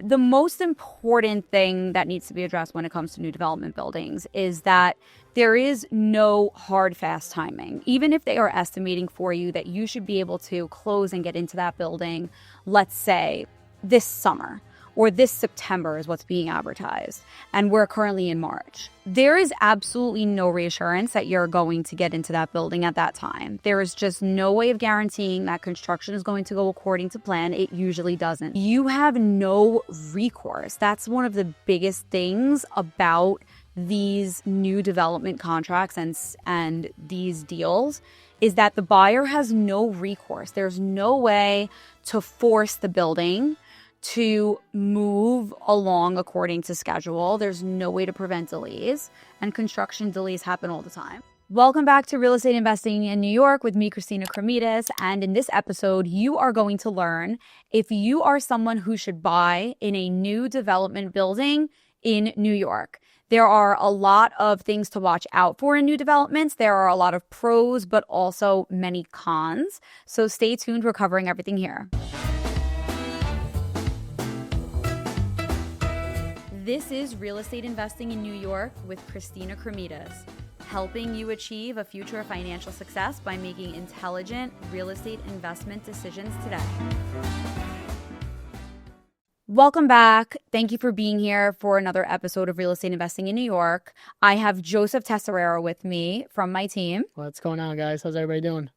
The most important thing that needs to be addressed when it comes to new development buildings is that there is no hard, fast timing. Even if they are estimating for you that you should be able to close and get into that building, let's say this summer or this September is what's being advertised, and we're currently in March. There is absolutely no reassurance that you're going to get into that building at that time. There is just no way of guaranteeing that construction is going to go according to plan. It usually doesn't. You have no recourse. That's one of the biggest things about these new development contracts and these deals, is that the buyer has no recourse. There's no way to force the building to move along according to schedule. There's no way to prevent delays, and construction delays happen all the time. Welcome back to Real Estate Investing in New York with me, Christina Kremidas. And in this episode, you are going to learn if you are someone who should buy in a new development building in New York. There are a lot of things to watch out for in new developments. There are a lot of pros, but also many cons. So stay tuned. We're covering everything here. This is Real Estate Investing in New York with Christina Kremidas, helping you achieve a future of financial success by making intelligent real estate investment decisions today. Welcome back. Thank you for being here for another episode of Real Estate Investing in New York. I have Joseph Tesserero with me from my team. What's going on, guys? How's everybody doing?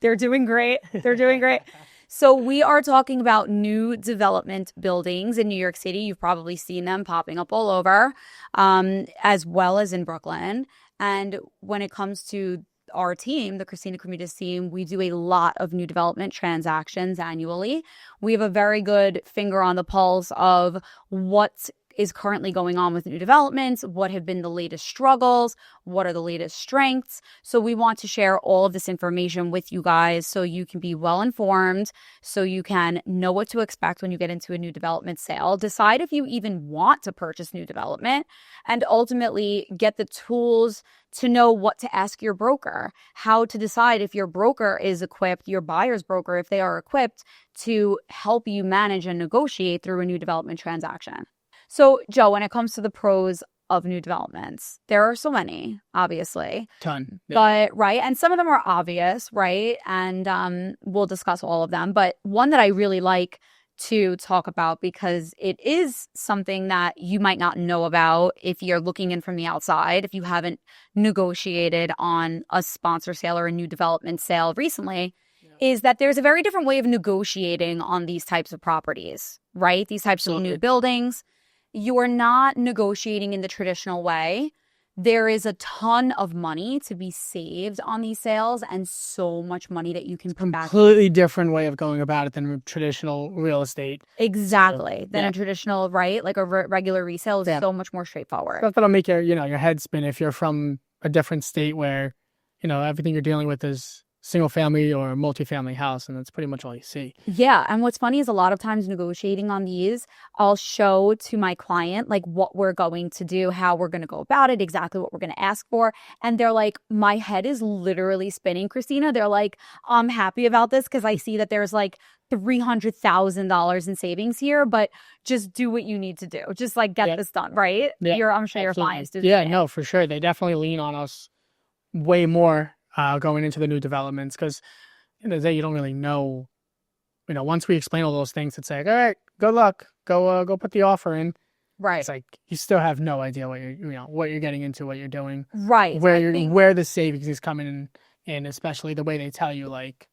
They're doing great. They're doing great. So we are talking about new development buildings in New York City. You've probably seen them popping up all over, as well as in Brooklyn. And when it comes to our team, the Christina Kremidas team, we do a lot of new development transactions annually. We have a very good finger on the pulse of what is currently going on with new developments, what have been the latest struggles, what are the latest strengths. So we want to share all of this information with you guys so you can be well informed, so you can know what to expect when you get into a new development sale, decide if you even want to purchase new development, and ultimately get the tools to know what to ask your broker, how to decide if your broker is equipped, your buyer's broker, if they are equipped to help you manage and negotiate through a new development transaction. So, Joe, when it comes to the pros of new developments, there are so many, obviously. Ton. Yeah. But, right, and some of them are obvious, right? And we'll discuss all of them. But one that I really like to talk about, because it is something that you might not know about if you're looking in from the outside, if you haven't negotiated on a sponsor sale or a new development sale recently, is that there's a very different way of negotiating on these types of properties, right? These types of new buildings. You are not negotiating in the traditional way. There is a ton of money to be saved on these sales and so much money that you can put back. Completely different way of going about it than traditional real estate. Exactly. So, than a traditional, right? Like a regular resale is so much more straightforward. That's what'll make your head spin if you're from a different state where, everything you're dealing with is single family or multifamily house, and that's pretty much all you see. Yeah. And what's funny is a lot of times negotiating on these, I'll show to my client like what we're going to do, how we're going to go about it, exactly what we're going to ask for. And they're like, my head is literally spinning, Christina. They're like, I'm happy about this because I see that there's like $300,000 in savings here, but just do what you need to do. Just like get this done, right? Yeah. I'm sure your clients do. Yeah, no, for sure. They definitely lean on us way more going into the new developments, because in the day you don't really know. Once we explain all those things, it's like, all right, good luck, go put the offer in. Right. It's like you still have no idea what you're getting into, what you're doing, right? Where the savings is coming in, especially the way they tell you like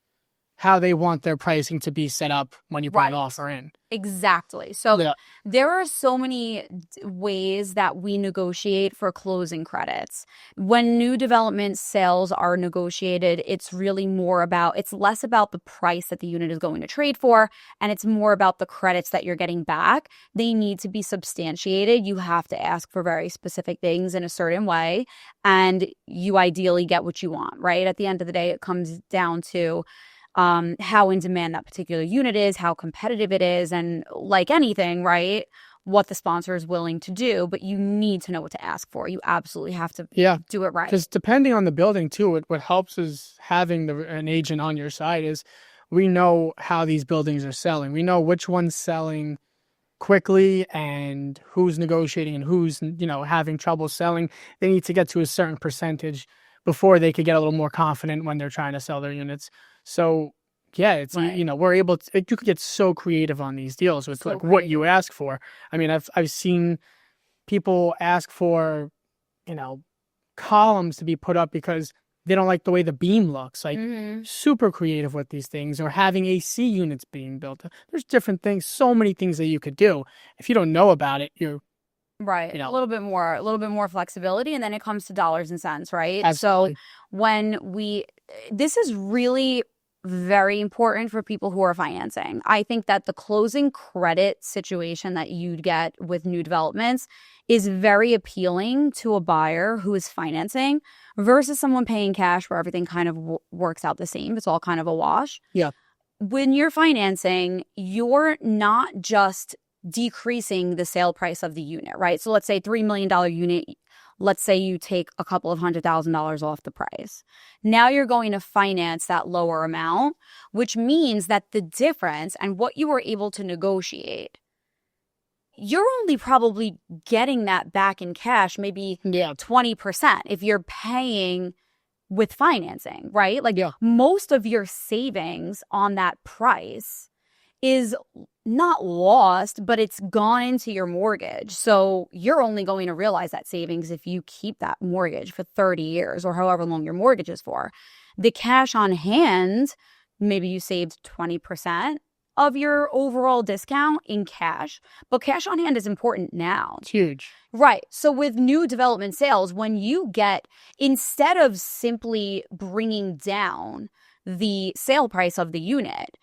how they want their pricing to be set up when you put an offer in. Exactly. So there are so many ways that we negotiate for closing credits. When new development sales are negotiated, it's less about the price that the unit is going to trade for, and it's more about the credits that you're getting back. They need to be substantiated. You have to ask for very specific things in a certain way, and you ideally get what you want, right? At the end of the day, it comes down to how in demand that particular unit is, how competitive it is, and like anything, right, what the sponsor is willing to do. But you need to know what to ask for. You absolutely have to do it right. Because depending on the building too, what helps is having an agent on your side is we know how these buildings are selling. We know which one's selling quickly and who's negotiating and who's, having trouble selling. They need to get to a certain percentage before they could get a little more confident when they're trying to sell their units. So yeah, it's, Right. we're able to, you could get so creative on these deals with So like what you creative. ask for. I mean, I've seen people ask for, you know, columns to be put up because they don't like the way the beam looks. Like Mm-hmm. super creative with these things, or having AC units being built. There's different things, so many things that you could do. If you don't know about it, you're, Right. you A know, little bit more flexibility. And then it comes to dollars and cents, right? So absolutely. this is really very important for people who are financing. I think that the closing credit situation that you'd get with new developments is very appealing to a buyer who is financing versus someone paying cash where everything kind of works out the same. It's all kind of a wash. Yeah. When you're financing, you're not just decreasing the sale price of the unit, right? So let's say $3 million unit, let's say you take a couple of $100,000 off the price. Now you're going to finance that lower amount, which means that the difference and what you were able to negotiate, you're only probably getting that back in cash, maybe Yeah. 20% if you're paying with financing, right? Like Yeah. most of your savings on that price is not lost, but it's gone into your mortgage. So you're only going to realize that savings if you keep that mortgage for 30 years or however long your mortgage is for. The cash on hand, maybe you saved 20% of your overall discount in cash, but cash on hand is important now. It's huge. Right. So with new development sales, when you get, instead of simply bringing down the sale price of the unit,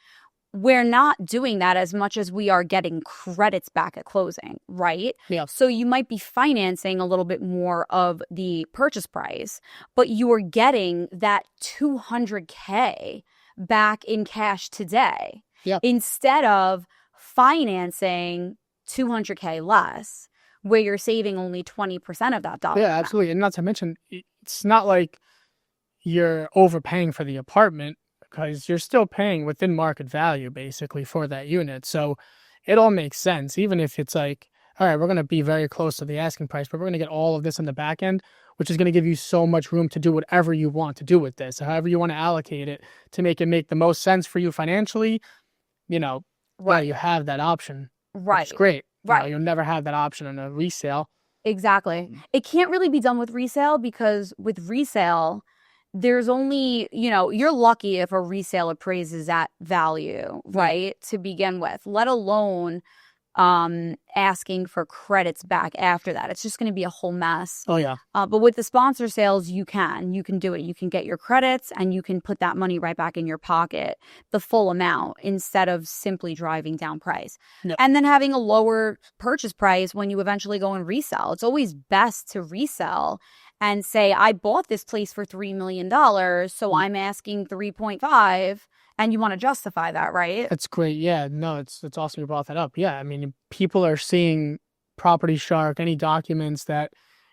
we're not doing that as much as we are getting credits back at closing, right? Yeah. So you might be financing a little bit more of the purchase price, but you are getting that $200K back in cash today. Yeah. Instead of financing $200K less, where you're saving only 20% of that dollar. Yeah, absolutely. And not to mention, it's not like you're overpaying for the apartment, because you're still paying within market value basically for that unit. So it all makes sense, even if it's like, all right, we're going to be very close to the asking price, but we're going to get all of this in the back end, which is going to give you so much room to do whatever you want to do with this, however you want to allocate it to make the most sense for you financially. Yeah, Right. you have that option. Right. It's great. Right. You'll never have that option in a resale. Exactly. It can't really be done with resale because with resale, there's only, you're lucky if a resale appraises at value, right? To begin with, let alone asking for credits back after that. It's just going to be a whole mess. Oh yeah. But with the sponsor sales, you can do it. You can get your credits and you can put that money right back in your pocket, the full amount, instead of simply driving down price. No. And then having a lower purchase price when you eventually go and resell. It's always best to resell and say, I bought this place for $3 million, so I'm asking 3.5, and you want to justify that, right? That's great. Yeah, no, it's awesome you brought that up. Yeah, I mean, people are seeing Property Shark, any documents that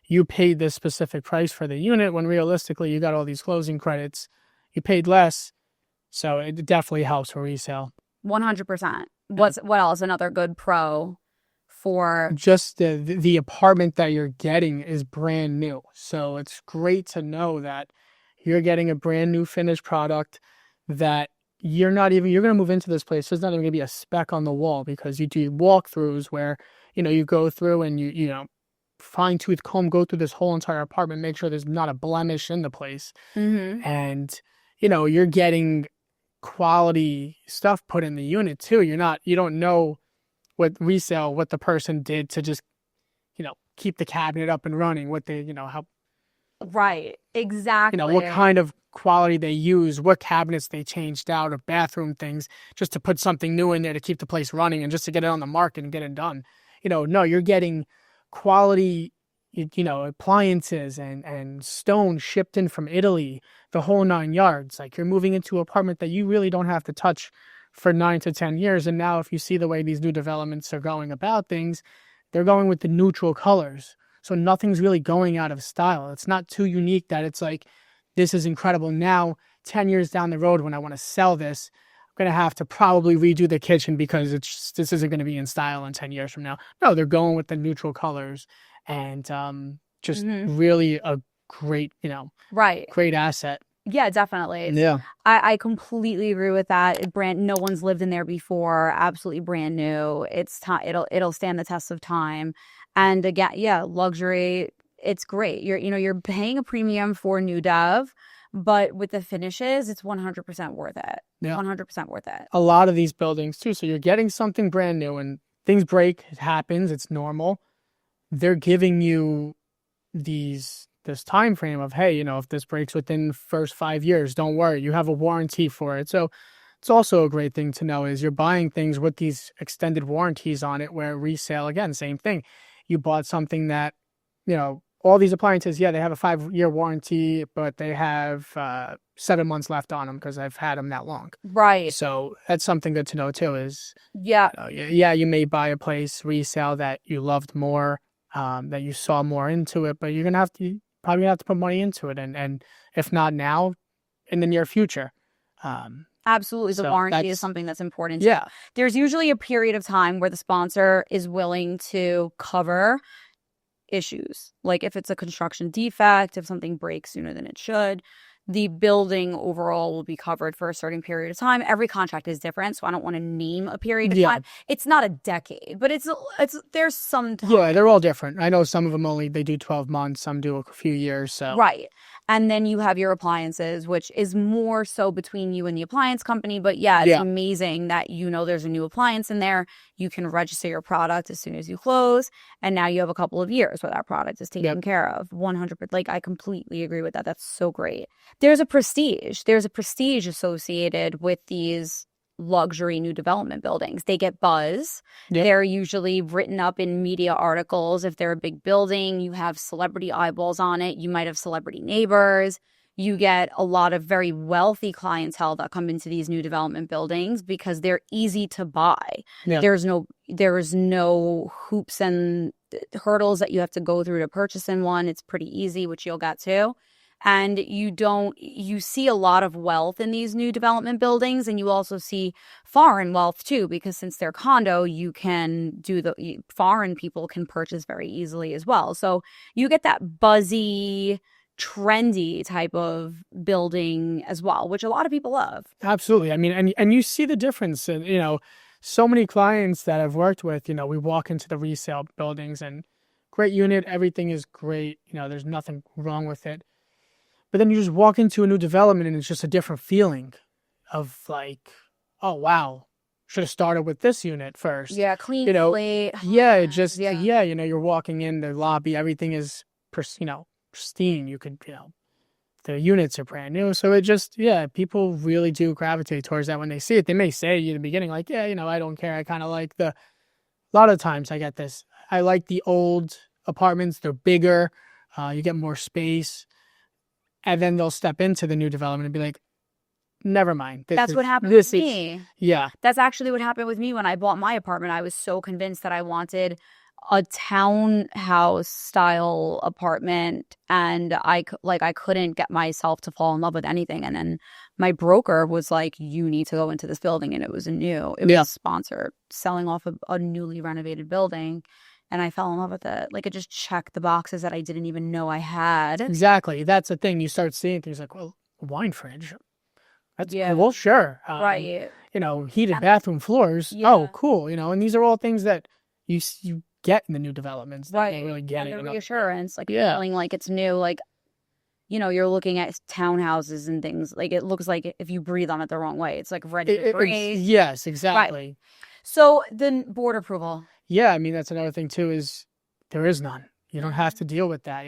you paid this specific price for the unit, when realistically you got all these closing credits, you paid less. So it definitely helps for resale. 100%. What else? Another good pro for just the apartment that you're getting is brand new. So it's great to know that you're getting a brand new finished product that you're going to move into this place. There's not even going to be a speck on the wall, because you do walkthroughs where, you go through and you fine tooth comb, go through this whole entire apartment, make sure there's not a blemish in the place. Mm-hmm. And, you're getting quality stuff put in the unit too. You don't know what resale, what the person did to just, keep the cabinet up and running, what they, how, Right. Exactly. what kind of quality they use, what cabinets they changed out, or bathroom things, just to put something new in there to keep the place running and just to get it on the market and get it done. No, you're getting quality, appliances and stone shipped in from Italy, the whole 9 yards. Like, you're moving into an apartment that you really don't have to touch for 9 to 10 years. And now if you see the way these new developments are going about things, they're going with the neutral colors. So nothing's really going out of style. It's not too unique that it's like, this is incredible. Now, 10 years down the road, when I want to sell this, going to have to probably redo the kitchen because this isn't going to be in style in 10 years from now. No, they're going with the neutral colors and just really a great, great asset. Yeah, definitely. Yeah. I completely agree with that. No one's lived in there before. Absolutely brand new. It's it'll stand the test of time. And again, yeah, luxury. It's great. You're paying a premium for new dev, but with the finishes, it's 100% worth it. Yeah. 100% worth it. A lot of these buildings too. So you're getting something brand new, and things break. It happens. It's normal. They're giving you this time frame of, hey, if this breaks within the first 5 years, don't worry, you have a warranty for it. So it's also a great thing to know is you're buying things with these extended warranties on it, where resale, again, same thing. You bought something that, all these appliances, yeah, they have a 5-year warranty, but they have 7 months left on them because I've had them that long. Right. So that's something good to know too is, yeah, you may buy a place resale that you loved more, that you saw more into it, but you're going to probably have to put money into it. And if not now, in the near future. Absolutely. The warranty is something that's important. Yeah. There's usually a period of time where the sponsor is willing to cover issues. Like if it's a construction defect, if something breaks sooner than it should, the building overall will be covered for a certain period of time. Every contract is different, so I don't want to name a period of time. It's not a decade, but it's there's some time. Yeah, they're all different. I know some of them they do 12 months, some do a few years. So right. And then you have your appliances, which is more so between you and the appliance company. But it's amazing that there's a new appliance in there. You can register your product as soon as you close. And now you have a couple of years where that product is taken care of. 100%. Like, I completely agree with that. That's so great. There's a prestige. There's a prestige associated with these luxury new development buildings. They get buzz. They're usually written up in media articles. If they're a big building, you have celebrity eyeballs on it. You might have celebrity neighbors. You get a lot of very wealthy clientele that come into these new development buildings because they're easy to buy. There is no hoops and hurdles that you have to go through to purchase in one. It's pretty easy, which you'll get to. And you see a lot of wealth in these new development buildings, and you also see foreign wealth too, because since they're condo, foreign people can purchase very easily as well. So you get that buzzy, trendy type of building as well, which a lot of people love. Absolutely. I mean, and you see the difference in, so many clients that I've worked with, we walk into the resale buildings and great unit, everything is great. There's nothing wrong with it. But then you just walk into a new development and it's just a different feeling of like, oh, wow, should have started with this unit first. Yeah, clean slate. Yeah, you're walking in the lobby, everything is, pristine. You could, the units are brand new. So it just, people really do gravitate towards that when they see it. They may say to you in the beginning, like, I don't care. I kind of like a lot of times I get this. I like the old apartments. They're bigger. You get more space. And then they'll step into the new development and be like, never mind. That's what happened with me. Yeah. That's actually what happened with me when I bought my apartment. I was so convinced that I wanted a townhouse style apartment, and I couldn't get myself to fall in love with anything. And then my broker was like, you need to go into this building. And it was sponsored, selling off a newly renovated building. And I fell in love with it. Like, it just checked the boxes that I didn't even know I had. Exactly. That's the thing. You start seeing things like, well, a wine fridge. That's well, sure. Right. Heated bathroom floors. Yeah. Oh, cool. And these are all things that you get in the new developments. Right. You don't really get and the reassurance. Like, feeling like it's new. Like, you're looking at townhouses and things. Like, it looks like if you breathe on it the wrong way, it's like ready to breathe. Yes, exactly. Right. So then board approval. Yeah, I mean, that's another thing too, is there is none. You don't have to deal with that,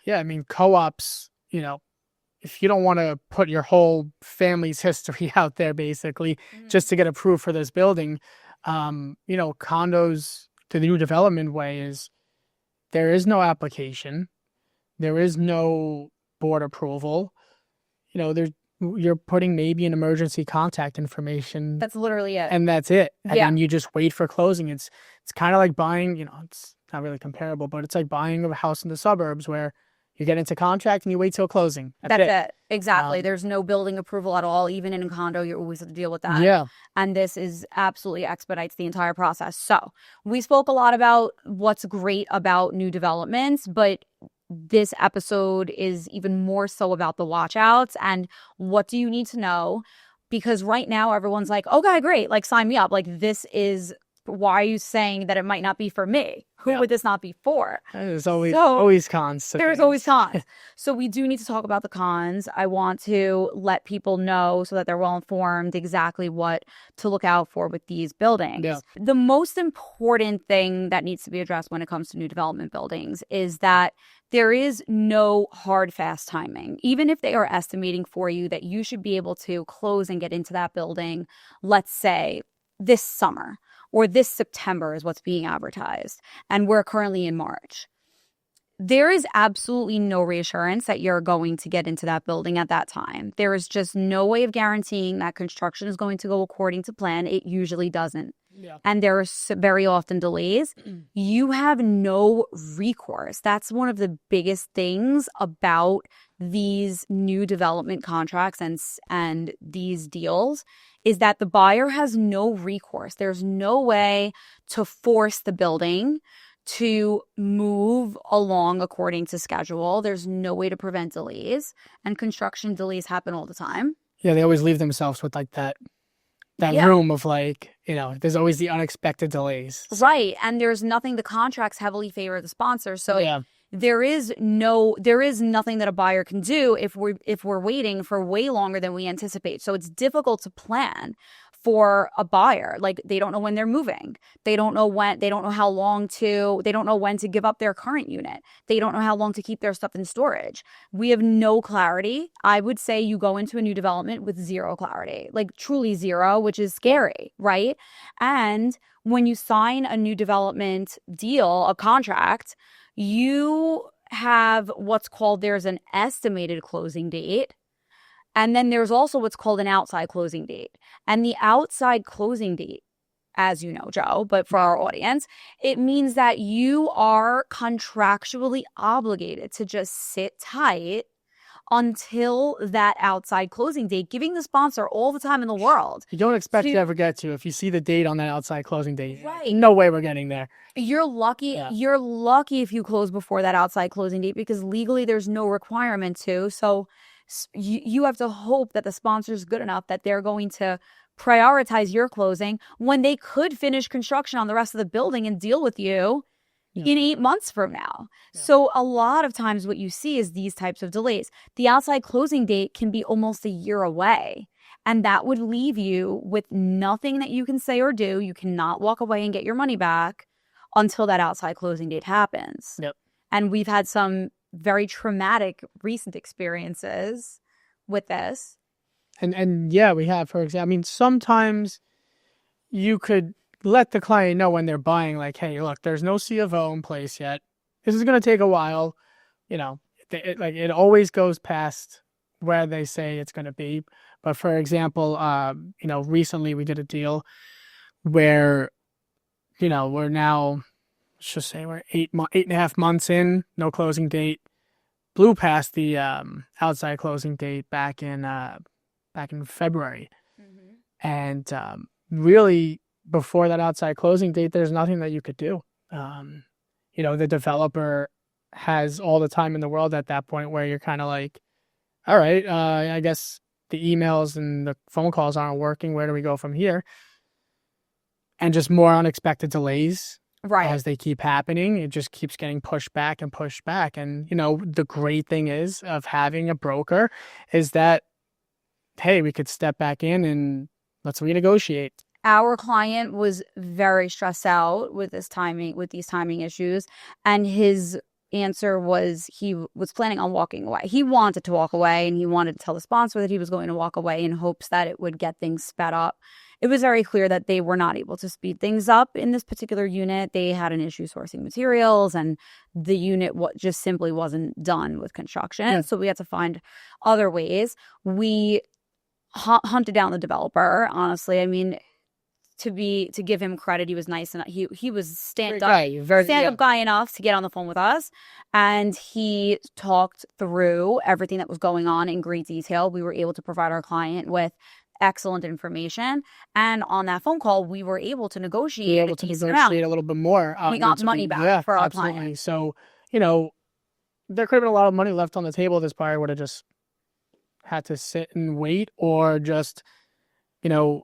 Yeah, I mean, co-ops, if you don't want to put your whole family's history out there, basically, just to get approved for this building, condos, the new development way is there is no application. There is no board approval. You're putting maybe an emergency contact information. That's literally it. And that's it. And then you just wait for closing. It's kind of like buying, it's not really comparable, but it's like buying a house in the suburbs where You get into contract and you wait till closing. That's it. Exactly. There's no building approval at all. Even in a condo, you always have to deal with that. Yeah. And this is absolutely expedites the entire process. So we spoke a lot about what's great about new developments, but this episode is even more so about the watch outs and what do you need to know? Because right now everyone's like, okay, great. Like, sign me up. Like, this is, why are you saying that it might not be for me? Who would this not be for? There's always cons. There's always cons. So we do need to talk about the cons. I want to let people know so that they're well informed exactly what to look out for with these buildings. Yeah. The most important thing that needs to be addressed when it comes to new development buildings is that there is no hard, fast timing. Even if they are estimating for you that you should be able to close and get into that building, let's say this summer, or this September is what's being advertised, and we're currently in March. There is absolutely no reassurance that you're going to get into that building at that time. There is just no way of guaranteeing that construction is going to go according to plan. It usually doesn't. Yeah. And there are very often delays. You have no recourse. That's one of the biggest things about these new development contracts and these deals is that the buyer has no recourse. There's no way to force the building to move along according to schedule. There's no way to prevent delays, and construction delays happen all the time. Yeah, they always leave themselves with like that room of like, there's always the unexpected delays. Right. And there's nothing, the contracts heavily favor the sponsor. So there is nothing that a buyer can do if we're waiting for way longer than we anticipate. So it's difficult to plan for a buyer. Like, they don't know when they're moving. They don't know when to give up their current unit. They don't know how long to keep their stuff in storage. We have no clarity. I would say you go into a new development with zero clarity, like truly zero, which is scary, right? And when you sign a new development deal, a contract, you have there's an estimated closing date. And then there's also what's called an outside closing date. And the outside closing date, as you know, Joe, but for our audience, it means that you are contractually obligated to just sit tight until that outside closing date, giving the sponsor all the time in the world. You don't expect to ever get to if you see the date on that outside closing date. Right. No way we're getting there. You're lucky. Yeah. You're lucky if you close before that outside closing date, because legally there's no requirement to. So you have to hope that the sponsor is good enough that they're going to prioritize your closing when they could finish construction on the rest of the building and deal with you in 8 months from now. Yeah. So a lot of times what you see is these types of delays. The outside closing date can be almost a year away, and that would leave you with nothing that you can say or do. You cannot walk away and get your money back until that outside closing date happens. Yep. And we've had some very traumatic recent experiences with this. And yeah, we have, for example, I mean, sometimes you could let the client know when they're buying, like, hey, look, there's no C of O in place yet. This is going to take a while. It always goes past where they say it's going to be. But for example, recently we did a deal where, we're now, let's just say we're 8.5 months in, no closing date. Blew past the outside closing date back in February. Mm-hmm. And really, before that outside closing date, there's nothing that you could do. The developer has all the time in the world at that point where you're kind of like, all right, I guess the emails and the phone calls aren't working. Where do we go from here? And just more unexpected delays. Right. As they keep happening, it just keeps getting pushed back and pushed back. And, the great thing is of having a broker is that, hey, we could step back in and let's renegotiate. Our client was very stressed out with these timing issues. And his answer was he was planning on walking away. He wanted to walk away, and he wanted to tell the sponsor that he was going to walk away in hopes that it would get things sped up. It was very clear that they were not able to speed things up in this particular unit. They had an issue sourcing materials, and the unit just simply wasn't done with construction. Yeah. So we had to find other ways. We hunted down the developer, honestly. I mean, to give him credit, he was nice, and he was stand up guy enough to get on the phone with us, and he talked through everything that was going on in great detail. We were able to provide our client with excellent information, and on that phone call, we were able to negotiate a little bit more. We got money back for our client. So, you know, there could have been a lot of money left on the table. This buyer would have just had to sit and wait, or just, you know,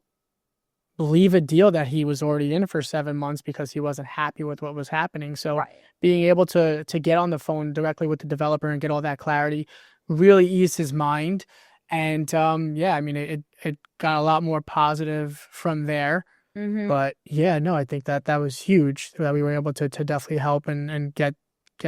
leave a deal that he was already in for 7 months because he wasn't happy with what was happening. So being able to get on the phone directly with the developer and get all that clarity really eased his mind. And yeah, I mean, it got a lot more positive from there. But yeah, no, I think that was huge that we were able to definitely help and get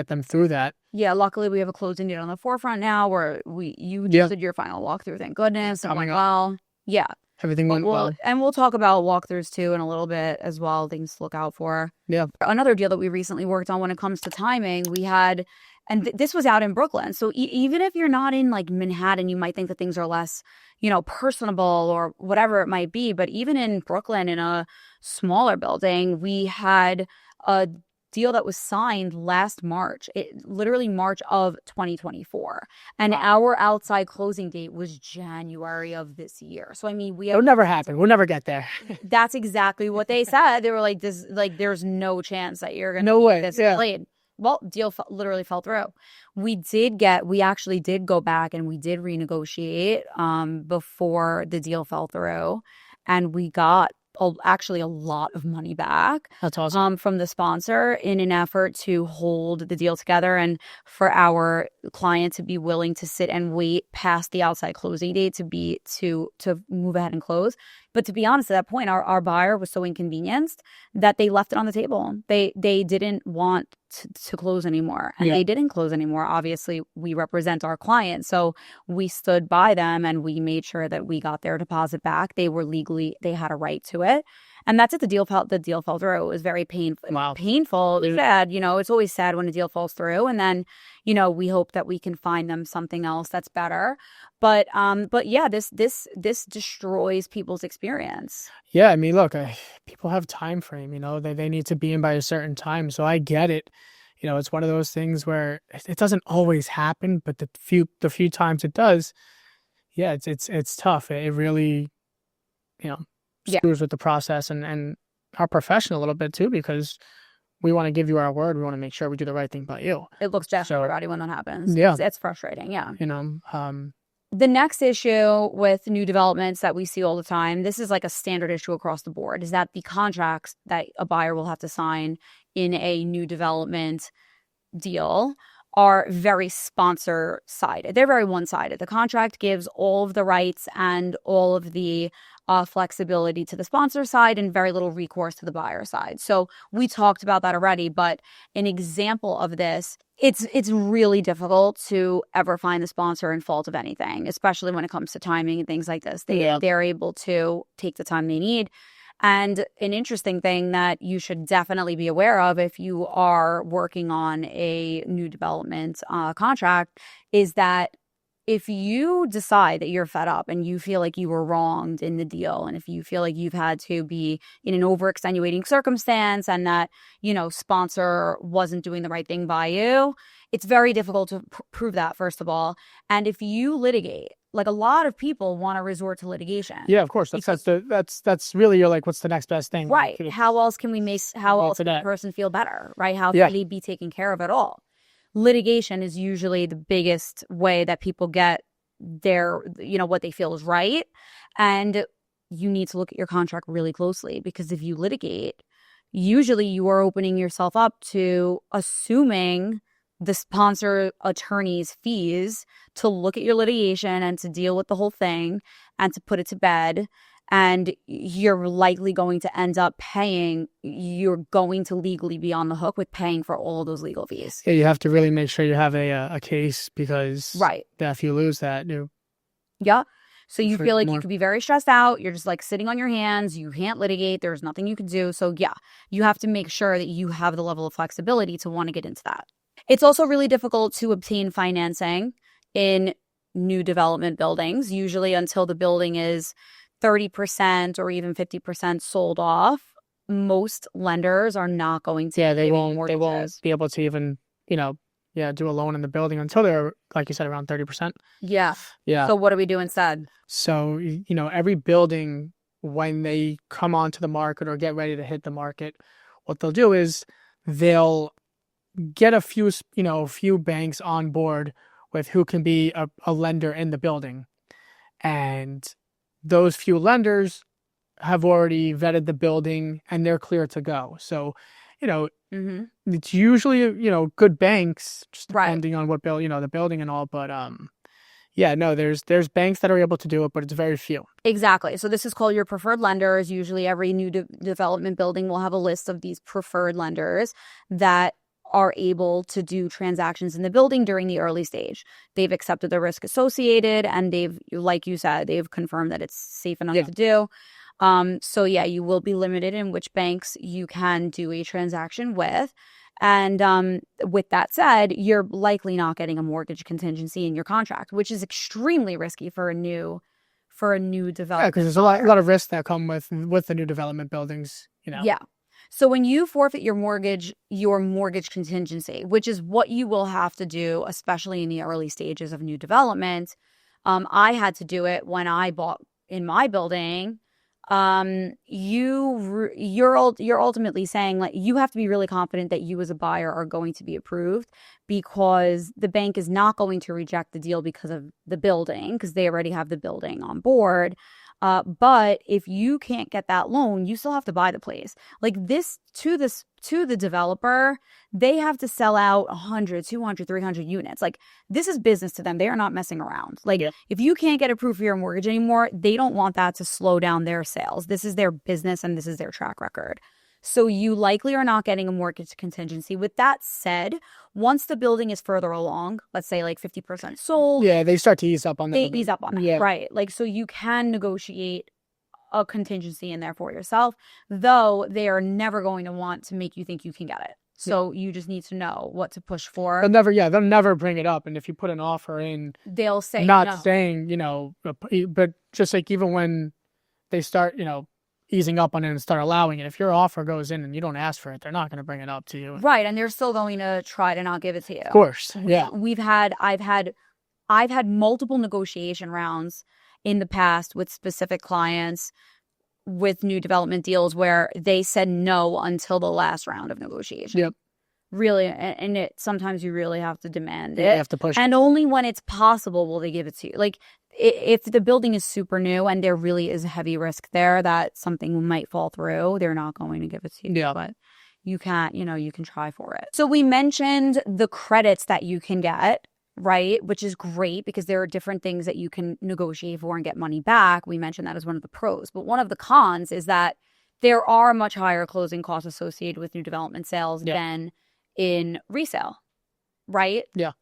them through that. Yeah, luckily we have a closing date on the forefront now where you did your final walkthrough, thank goodness. And well, yeah. Everything went well. And we'll talk about walkthroughs too in a little bit as well, things to look out for. Yeah. Another deal that we recently worked on when it comes to timing, we had, and this was out in Brooklyn. So even if you're not in like Manhattan, you might think that things are less, you know, personable or whatever it might be. But even in Brooklyn, in a smaller building, we had a deal that was signed last March, literally March of 2024. And our outside closing date was January of this year. So, I mean, it'll never happen. We'll never get there. That's exactly what they said. They were like, there's no chance that you're going to get this delayed. Well, deal literally fell through. We actually did go back and we did renegotiate before the deal fell through. And we got actually a lot of money back. That's awesome. From the sponsor in an effort to hold the deal together and for our client to be willing to sit and wait past the outside closing date to move ahead and close. But to be honest, at that point, our buyer was so inconvenienced that they left it on the table. They didn't want to close anymore. And they didn't close anymore. Obviously, we represent our client. So we stood by them and we made sure that we got their deposit back. They had a right to it. And that's it. The deal fell through. It was very painful. Wow. Painful. Sad. You know, it's always sad when a deal falls through. And then, you know, we hope that we can find them something else that's better. But yeah, this destroys people's experience. Yeah, I mean, look, people have time frame. You know, they need to be in by a certain time. So I get it. You know, it's one of those things where it doesn't always happen, but the few times it does, yeah, it's tough. It really, you know, screws with the process and our profession a little bit too, because we want to give you our word. We want to make sure we do the right thing by you. It looks desperate for everybody when that happens. Yeah. It's frustrating. Yeah. You know, the next issue with new developments that we see all the time, this is like a standard issue across the board, is that the contracts that a buyer will have to sign in a new development deal are very sponsor-sided. They're very one-sided. The contract gives all of the rights and all of the flexibility to the sponsor side and very little recourse to the buyer side. So we talked about that already, but an example of this, it's really difficult to ever find the sponsor in fault of anything, especially when it comes to timing and things like this. They're able to take the time they need. And an interesting thing that you should definitely be aware of if you are working on a new development contract is that if you decide that you're fed up and you feel like you were wronged in the deal, and if you feel like you've had to be in an overextenuating circumstance and that, you know, sponsor wasn't doing the right thing by you, it's very difficult to prove that, first of all. And if you litigate, like a lot of people want to resort to litigation. Yeah, of course. That's really your, like, what's the next best thing? Right. How else can the person feel better? Right. How can they be taken care of at all? Litigation is usually the biggest way that people get their, you know, what they feel is right. And you need to look at your contract really closely, because if you litigate, usually you are opening yourself up to assuming the sponsor attorney's fees to look at your litigation and to deal with the whole thing and to put it to bed. And you're likely going to end up you're going to legally be on the hook with paying for all of those legal fees. Yeah, you have to really make sure you have a case, because if you lose that, yeah. So you feel like you could be very stressed out. You're just like sitting on your hands. You can't litigate. There's nothing you can do. So yeah, you have to make sure that you have the level of flexibility to want to get into that. It's also really difficult to obtain financing in new development buildings, usually until the building is 30% or even 50% sold off, most lenders are not going to Yeah, be giving they won't mortgages. be able to even, do a loan in the building until they're, like you said, around 30%. Yeah. Yeah. So what do we do instead? So, every building, when they come onto the market or get ready to hit the market, what they'll do is they'll get a few banks on board with who can be a lender in the building. And those few lenders have already vetted the building and they're clear to go. So, it's usually, good banks, just depending on what the building and all. But, there's banks that are able to do it, but it's very few. Exactly. So this is called your preferred lenders. Usually every new development building will have a list of these preferred lenders that are able to do transactions in the building during the early stage. They've accepted the risk associated, and they've, like you said, they've confirmed that it's safe enough to do. So yeah, you will be limited in which banks you can do a transaction with. And with that said, you're likely not getting a mortgage contingency in your contract, which is extremely risky for a new development. Yeah, because there's a lot of risks that come with the new development buildings. Yeah. So when you forfeit your mortgage contingency, which is what you will have to do, especially in the early stages of new development, I had to do it when I bought in my building. You're ultimately saying, like, you have to be really confident that you as a buyer are going to be approved, because the bank is not going to reject the deal because of the building, because they already have the building on board. But if you can't get that loan, you still have to buy the place. Like to the developer, they have to sell out 100, 200, 300 units. Like, this is business to them. They are not messing around. Like, if you can't get approved for your mortgage anymore, they don't want that to slow down their sales. This is their business and this is their track record. So you likely are not getting a mortgage contingency. With that said, once the building is further along, let's say like 50% sold. Yeah, they start to ease up on that. They ease up on that, right? Like, so you can negotiate a contingency in there for yourself, though they are never going to want to make you think you can get it. So you just need to know what to push for. They'll never bring it up. And if you put an offer in, they'll say saying, but just like even when they start, easing up on it and start allowing it, if your offer goes in and you don't ask for it, they're not going to bring it up to you. Right. And they're still going to try to not give it to you. Of course. Yeah. I've had multiple negotiation rounds in the past with specific clients with new development deals where they said no until the last round of negotiation. Yep. Really, and sometimes you really have to demand it. You have to push. And only when it's possible will they give it to you. Like, if the building is super new and there really is a heavy risk there that something might fall through, they're not going to give it to you. Yeah. But you can't, you can try for it. So we mentioned the credits that you can get, right? Which is great because there are different things that you can negotiate for and get money back. We mentioned that as one of the pros. But one of the cons is that there are much higher closing costs associated with new development sales than in resale, right? Yeah.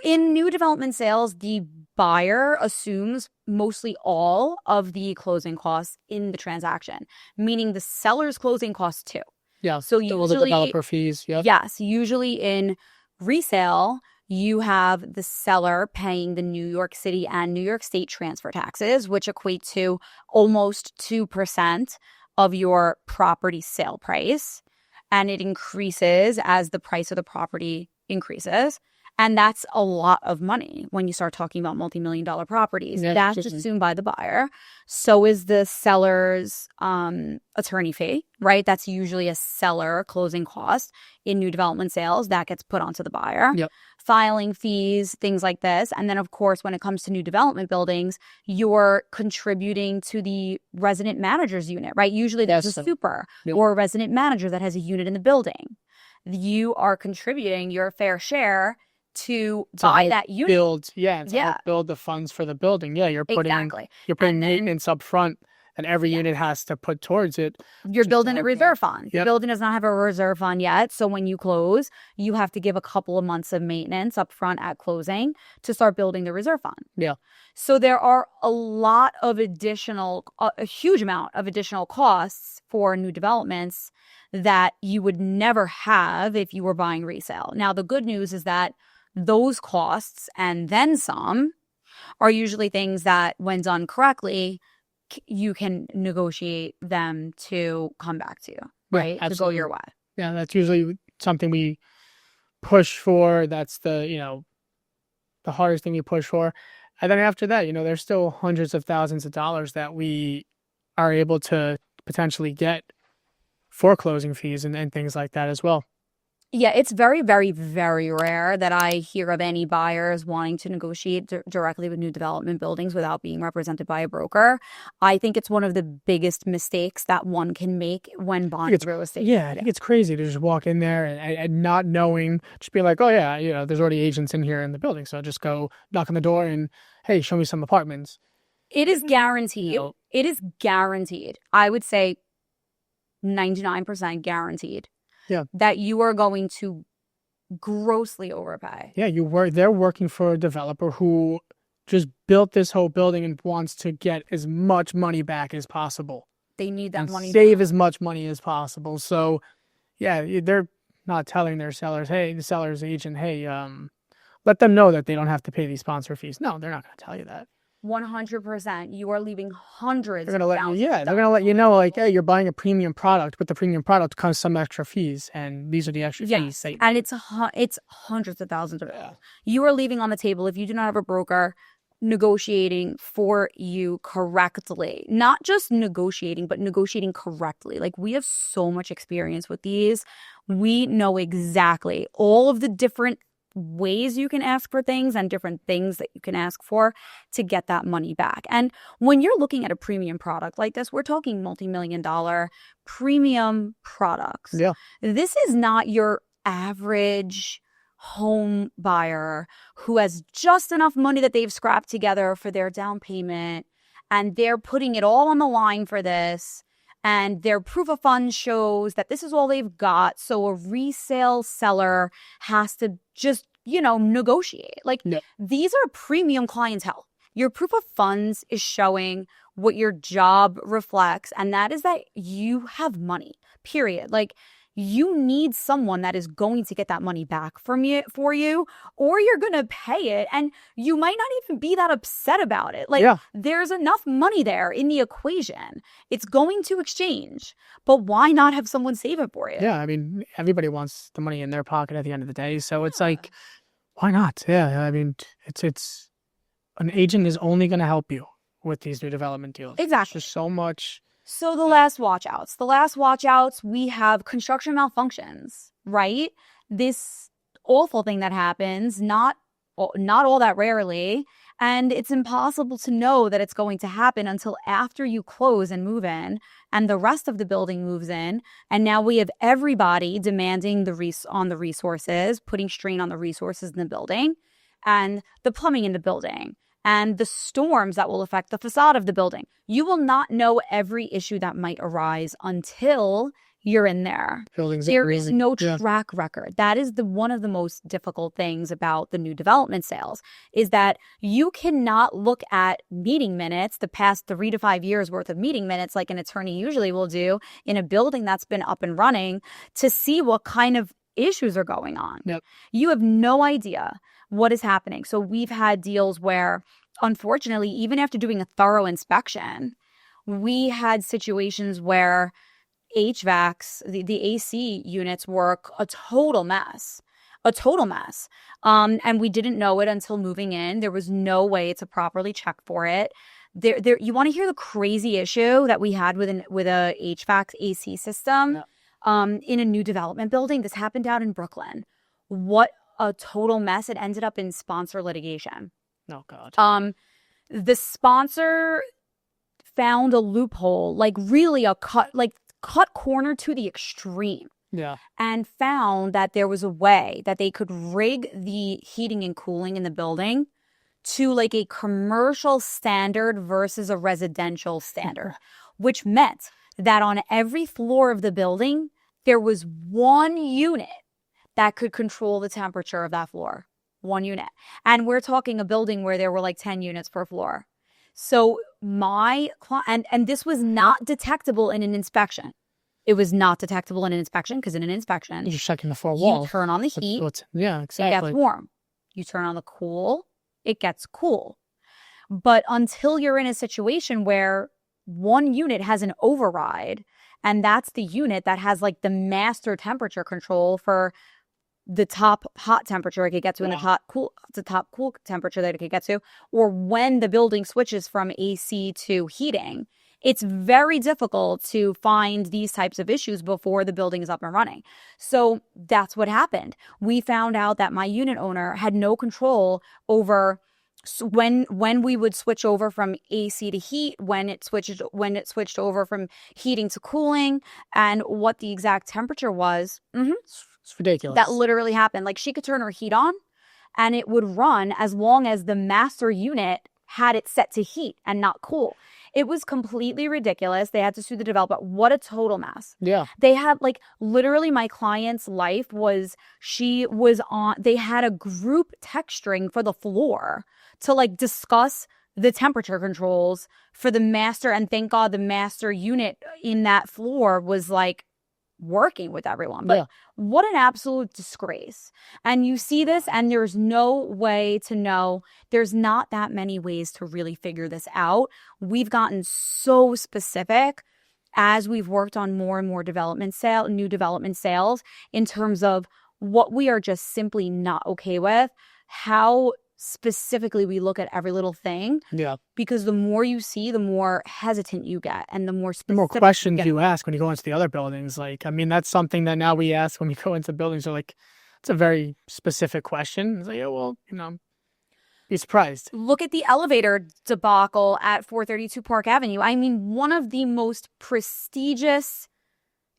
In new development sales, the buyer assumes mostly all of the closing costs in the transaction, meaning the seller's closing costs too. Yeah. So usually the developer fees. Yeah. Yes. Usually in resale, you have the seller paying the New York City and New York State transfer taxes, which equate to almost 2% of your property sale price. And it increases as the price of the property increases. And that's a lot of money when you start talking about multi-million-dollar properties. Yeah, that's assumed by the buyer. So is the seller's attorney fee, right? That's usually a seller closing cost in new development sales that gets put onto the buyer. Yep. Filing fees, things like this. And then, of course, when it comes to new development buildings, you're contributing to the resident manager's unit, right? Usually there's a super or a resident manager that has a unit in the building. You are contributing your fair share to buy that unit. Help build the funds for the building. Yeah, you're putting maintenance up front, and every unit has to put towards it. You're building a reserve fund. The building does not have a reserve fund yet, so when you close, you have to give a couple of months of maintenance up front at closing to start building the reserve fund. Yeah. So there are a huge amount of additional costs for new developments that you would never have if you were buying resale. Now, the good news is that those costs and then some are usually things that, when done correctly, you can negotiate them to come back to you, right? To go your way. Yeah, that's usually something we push for. That's the hardest thing you push for. And then after that, there's still hundreds of thousands of dollars that we are able to potentially get for closing fees and things like that as well. Yeah, it's very, very, very rare that I hear of any buyers wanting to negotiate directly with new development buildings without being represented by a broker. I think it's one of the biggest mistakes that one can make when buying real estate. Yeah, I think it's crazy to just walk in there and not knowing, just be like, oh yeah, there's already agents in here in the building, so I'll just go knock on the door and, hey, show me some apartments. It is guaranteed. It is guaranteed. I would say 99% guaranteed. Yeah. That you are going to grossly overpay. Yeah, they're working for a developer who just built this whole building and wants to get as much money back as possible. They need that money. Save as much money as possible. So, yeah, they're not telling their sellers, hey, the seller's agent, hey, let them know that they don't have to pay these sponsor fees. No, they're not going to tell you that. 100%. You are leaving hundreds. They're going to let you know, like, hey, you're buying a premium product. With the premium product comes some extra fees, and these are the extra fees. And it's hundreds of thousands of dollars. You are leaving on the table, if you do not have a broker negotiating for you correctly. Not just negotiating, but negotiating correctly. Like, we have so much experience with these. We know exactly all of the different ways you can ask for things and different things that you can ask for to get that money back. And when you're looking at a premium product like this, we're talking multi-million-dollar premium products. Yeah. This is not your average home buyer who has just enough money that they've scrapped together for their down payment, and they're putting it all on the line for this. And their proof of funds shows that this is all they've got. So a resale seller has to just, negotiate. These are premium clientele. Your proof of funds is showing what your job reflects. And that is that you have money, period. You need someone that is going to get that money back for you, or you're going to pay it and you might not even be that upset about it. There's enough money there in the equation. It's going to exchange, but why not have someone save it for you? Yeah, I mean, everybody wants the money in their pocket at the end of the day. So it's like, why not? Yeah, I mean, it's an agent is only going to help you with these new development deals. Exactly. There's so much. So the last watch outs, we have construction malfunctions, right? This awful thing that happens, not all that rarely. And it's impossible to know that it's going to happen until after you close and move in and the rest of the building moves in. And now we have everybody demanding on the resources, putting strain on the resources in the building and the plumbing in the building and the storms that will affect the facade of the building. You will not know every issue that might arise until you're in there. There is no track record. That is one of the most difficult things about the new development sales, is that you cannot look at meeting minutes, the past 3 to 5 years worth of meeting minutes, like an attorney usually will do in a building that's been up and running, to see what kind of issues are going on. Yep. You have no idea what is happening. So we've had deals where, unfortunately, even after doing a thorough inspection, we had situations where HVACs, the AC units were a total mess. And we didn't know it until moving in. There was no way to properly check for it. You want to hear the crazy issue that we had with a HVAC AC system in a new development building? This happened out in Brooklyn. What a total mess. It ended up in sponsor litigation. Oh, God. The sponsor found a loophole, really a cut corner to the extreme. Yeah. And found that there was a way that they could rig the heating and cooling in the building to a commercial standard versus a residential standard, which meant that on every floor of the building, there was one unit that could control the temperature of that floor. One unit. And we're talking a building where there were 10 units per floor. So my client, and this was not detectable in an inspection. It was not detectable in an inspection because in an inspection, you're checking the four walls. You turn on the heat. Yeah, exactly. It gets warm. You turn on the cool. It gets cool. But until you're in a situation where one unit has an override, and that's the unit that has like the master temperature control for the top hot temperature it could get to and the top cool temperature that it could get to, or when the building switches from AC to heating. It's very difficult to find these types of issues before the building is up and running. So that's what happened. We found out that my unit owner had no control over when we would switch over from AC to heat, when it switched over from heating to cooling, and what the exact temperature was. It's ridiculous. That literally happened. Like, she could turn her heat on and it would run as long as the master unit had it set to heat and not cool. It was completely ridiculous. They had to sue the developer. What a total mess. Yeah. They had, like, literally my client's life was, they had a group text string for the floor to like discuss the temperature controls for the master. And thank God the master unit in that floor was like working with everyone. But what an absolute disgrace. And you see this, and there's no way to know. There's not that many ways to really figure this out. We've gotten so specific as we've worked on more and more new development sales, in terms of what we are just simply not okay with, how specifically we look at every little thing. Yeah. Because the more you see, the more hesitant you get, and the more questions you ask when you go into the other buildings. Like, I mean, that's something that now we ask when we go into buildings. Are like, it's a very specific question. It's like, yeah, well, be surprised. Look at the elevator debacle at 432 Park Avenue. I mean, one of the most prestigious,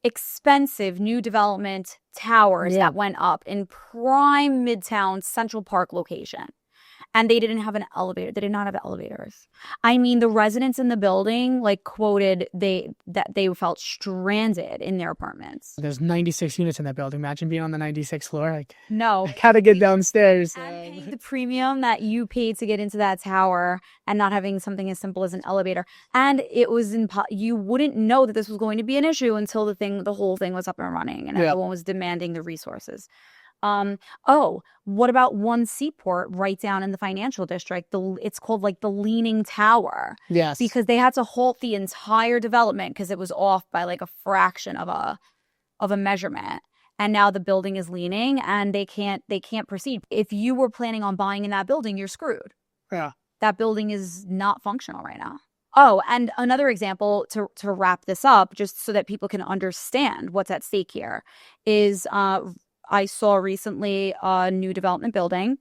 expensive new development towers that went up in prime Midtown Central Park location. And they didn't have an elevator. They did not have elevators. I mean, the residents in the building like quoted that they felt stranded in their apartments. There's 96 units in that building. Imagine being on the 96th floor. Like, no, how to get downstairs. And paying the premium that you paid to get into that tower, and not having something as simple as an elevator. And it was you wouldn't know that this was going to be an issue until the whole thing was up and running, and everyone was demanding the resources. What about One Seaport right down in the financial district? It's called like the Leaning Tower. Yes. Because they had to halt the entire development because it was off by like a fraction of a measurement. And now the building is leaning and they can't proceed. If you were planning on buying in that building, you're screwed. Yeah. That building is not functional right now. Oh, and another example to wrap this up, just so that people can understand what's at stake here, is I saw recently a new development building,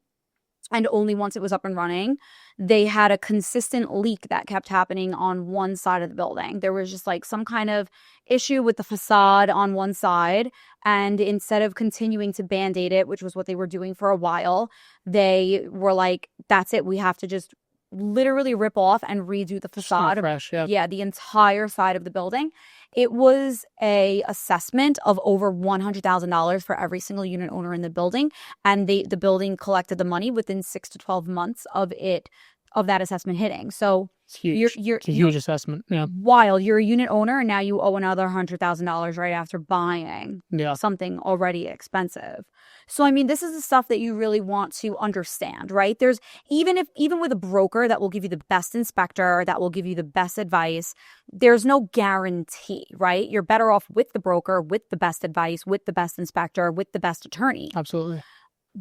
and only once it was up and running, they had a consistent leak that kept happening on one side of the building. There was just like some kind of issue with the facade on one side, and instead of continuing to Band-Aid it, which was what they were doing for a while, they were like, that's it, we have to just literally rip off and redo the facade. Fresh, the entire side of the building. It was a assessment of over $100,000 for every single unit owner in the building, and the building collected the money within 6 to 12 months of that assessment hitting. So it's huge. It's a huge assessment. Yeah. While you're a unit owner and now you owe another $100,000 right after buying something already expensive. So, I mean, this is the stuff that you really want to understand, right? There's even with a broker that will give you the best inspector, that will give you the best advice, there's no guarantee, right? You're better off with the broker, with the best advice, with the best inspector, with the best attorney. Absolutely.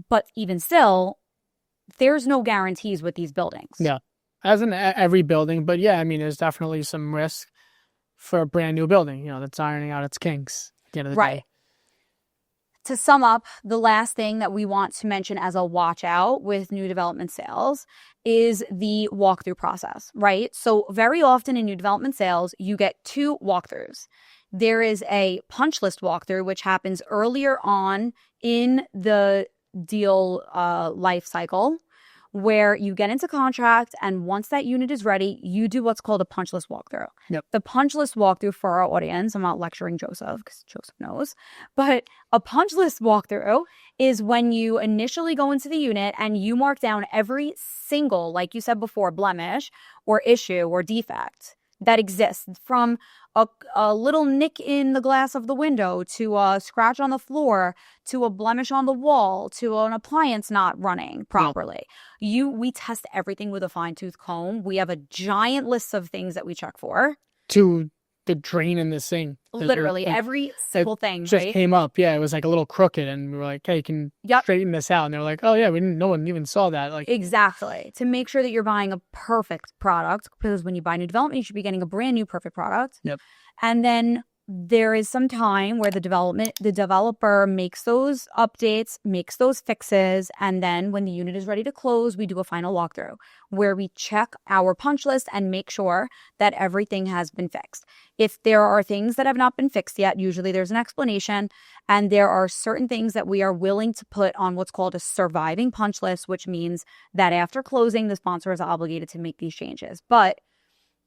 But even still, there's no guarantees with these buildings. Yeah. As in every building. But yeah, I mean, there's definitely some risk for a brand new building, that's ironing out its kinks at the end of the day. To sum up, the last thing that we want to mention as a watch out with new development sales is the walkthrough process, right? So very often in new development sales, you get 2 walkthroughs. There is a punch list walkthrough, which happens earlier on in the deal life cycle, where you get into contract, and once that unit is ready, you do what's called a punch list walkthrough. Yep. The punch list walkthrough, for our audience, I'm not lecturing Joseph because Joseph knows, but a punch list walkthrough is when you initially go into the unit and you mark down every single, like you said before, blemish or issue or defect that exists, from a little nick in the glass of the window to a scratch on the floor to a blemish on the wall to an appliance not running properly. We test everything with a fine-tooth comb. We have a giant list of things that we check for. to the drain in this thing. Literally every single thing, just right? came up. Yeah, it was like a little crooked, and we were like, "Hey, you can straighten this out." And they're like, "Oh yeah, no one even saw that." Like exactly, to make sure that you're buying a perfect product, because when you buy new development, you should be getting a brand new perfect product. Yep. And then there is some time where the developer makes those updates, makes those fixes, and then when the unit is ready to close, we do a final walkthrough where we check our punch list and make sure that everything has been fixed. If there are things that have not been fixed yet, usually there's an explanation, and there are certain things that we are willing to put on what's called a surviving punch list, which means that after closing, the sponsor is obligated to make these changes. But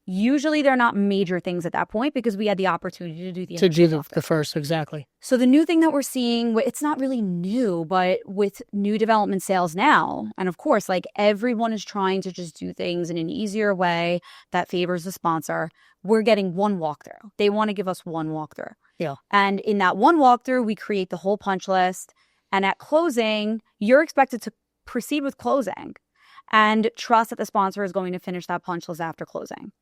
usually they're not major things at that point because we had the opportunity to do the first, exactly. So the new thing that we're seeing, it's not really new, but with new development sales now, and of course, like everyone is trying to just do things in an easier way that favors the sponsor. We're getting one walkthrough. They want to give us one walkthrough. Yeah. And in that one walkthrough, we create the whole punch list. And at closing, you're expected to proceed with closing and trust that the sponsor is going to finish that punch list after closing.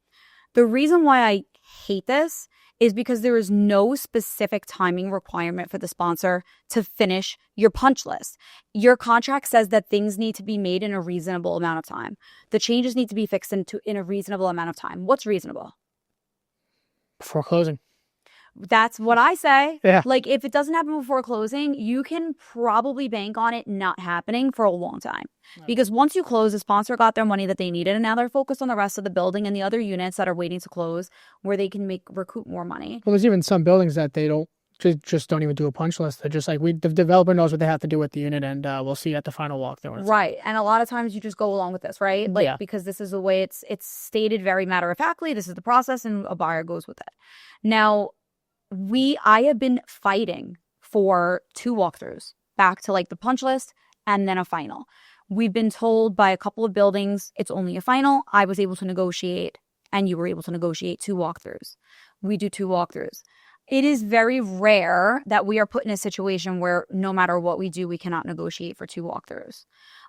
The reason why I hate this is because there is no specific timing requirement for the sponsor to finish your punch list. Your contract says that things need to be made in a reasonable amount of time. The changes need to be fixed in a reasonable amount of time. What's reasonable? Before closing. That's what I say. Yeah. Like, if it doesn't happen before closing, you can probably bank on it not happening for a long time. Right. Because once you close, the sponsor got their money that they needed, and now they're focused on the rest of the building and the other units that are waiting to close where they can recoup more money. Well, there's even some buildings that they just don't even do a punch list. They're just like, the developer knows what they have to do with the unit, and we'll see you at the final walkthrough. Right. And a lot of times you just go along with this, right? Like, because this is the way it's stated very matter-of-factly. This is the process, and a buyer goes with it. Now, I have been fighting for 2 walkthroughs back to like the punch list and then a final. We've been told by a couple of buildings it's only a final. I was able to negotiate, and you were able to negotiate 2 walkthroughs. We do 2 walkthroughs. It is very rare that we are put in a situation where no matter what we do, we cannot negotiate for 2 walkthroughs.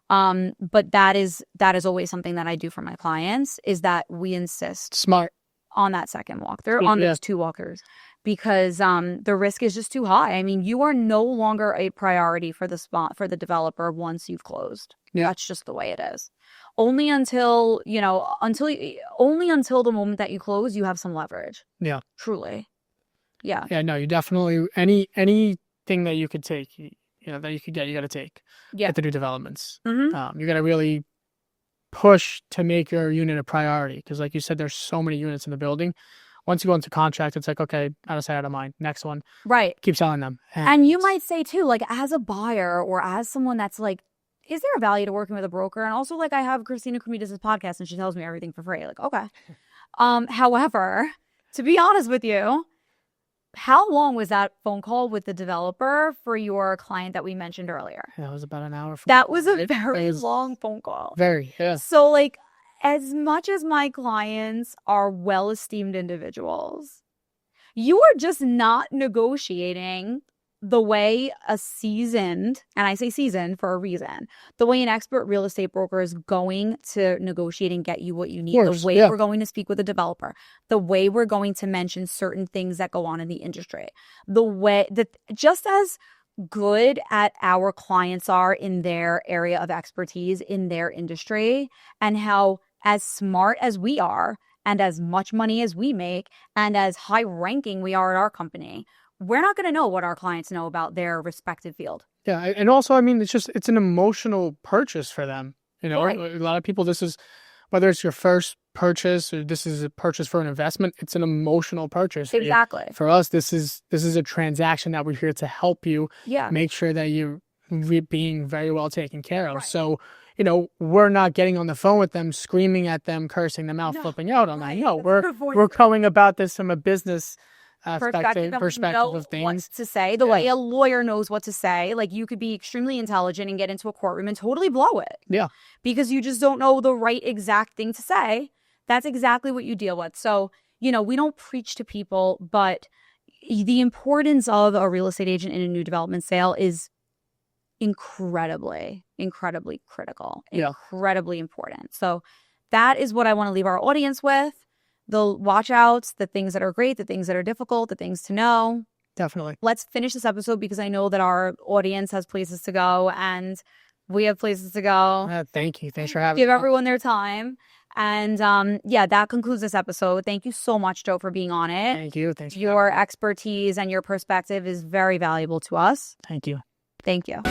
But that is always something that I do for my clients, is that we insist smart on that second walkthrough, on those 2 walkthroughs. Because the risk is just too high. I mean, you are no longer a priority for the developer once you've closed. Yeah. That's just the way it is. Only until the moment that you close, you have some leverage. Yeah. Truly. Yeah. Yeah, no, you definitely, anything that you could take, that you could get, you got to take at the new developments. Mm-hmm. You got to really push to make your unit a priority. Because like you said, there's so many units in the building. Once you go into contract, it's like, okay, out of sight, out of mind. Next one. Right. Keep selling them. And you might say, too, like, as a buyer or as someone that's like, is there a value to working with a broker? And also, like, I have Christina Kremidas' podcast, and she tells me everything for free. Like, okay. However, to be honest with you, how long was that phone call with the developer for your client that we mentioned earlier? That was about an hour. That was a very long phone call. Very, yeah. So, like, as much as my clients are well-esteemed individuals, you are just not negotiating the way a seasoned, and I say seasoned for a reason, the way an expert real estate broker is going to negotiate and get you what you need, the way we're going to speak with a developer, the way we're going to mention certain things that go on in the industry, the way that just as good at our clients are in their area of expertise in their industry, and how as smart as we are and as much money as we make and as high ranking we are at our company, we're not going to know what our clients know about their respective field. Yeah. And also, I mean, it's an emotional purchase for them. Right. A lot of people, this is, whether it's your first purchase or this is a purchase for an investment, it's an emotional purchase. Exactly. For us, this is a transaction that we're here to help you make sure that you're being very well taken care of. Right. So, we're not getting on the phone with them, screaming at them, cursing them out, flipping out on that. No, we're going about this from a business perspective of things. What to say, the way a lawyer knows what to say. Like, you could be extremely intelligent and get into a courtroom and totally blow it. Yeah. Because you just don't know the right exact thing to say. That's exactly what you deal with. So, we don't preach to people, but the importance of a real estate agent in a new development sale is incredibly critical, incredibly important. So that is what I want to leave our audience with. the watch outs, the things that are great, the things that are difficult, the things to know. Definitely. Let's finish this episode because I know that our audience has places to go and we have places to go. Thank you. Thanks for having me. Give everyone their time. And that concludes this episode. Thank you so much, Joe, for being on it. Thank you. Thanks. Your expertise and your perspective is very valuable to us. Thank you. Thank you.